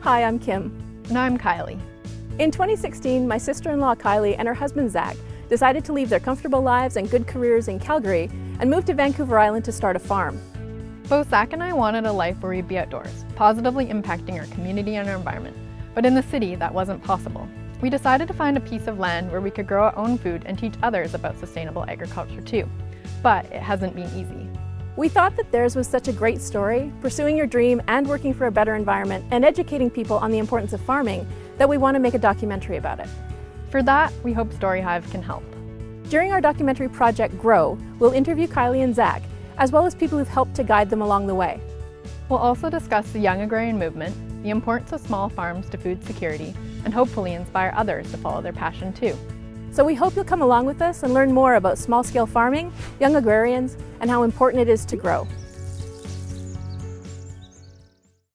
Hi, I'm Kim. And I'm Kailli. In 2016, my sister-in-law Kailli and her husband Zach decided to leave their comfortable lives and good careers in Calgary and move to Vancouver Island to start a farm. Both Zach and I wanted a life where we'd be outdoors, positively impacting our community and our environment. But in the city, that wasn't possible. We decided to find a piece of land where we could grow our own food and teach others about sustainable agriculture too. But it hasn't been easy. We thought that theirs was such a great story, pursuing your dream and working for a better environment and educating people on the importance of farming, that we want to make a documentary about it. For that, we hope Storyhive can help. During our documentary project Grow, we'll interview Kailli and Zach, as well as people who've helped to guide them along the way. We'll also discuss the young agrarian movement, the importance of small farms to food security, and hopefully inspire others to follow their passion too. So we hope you'll come along with us and learn more about small-scale farming, young agrarians, and how important it is to grow.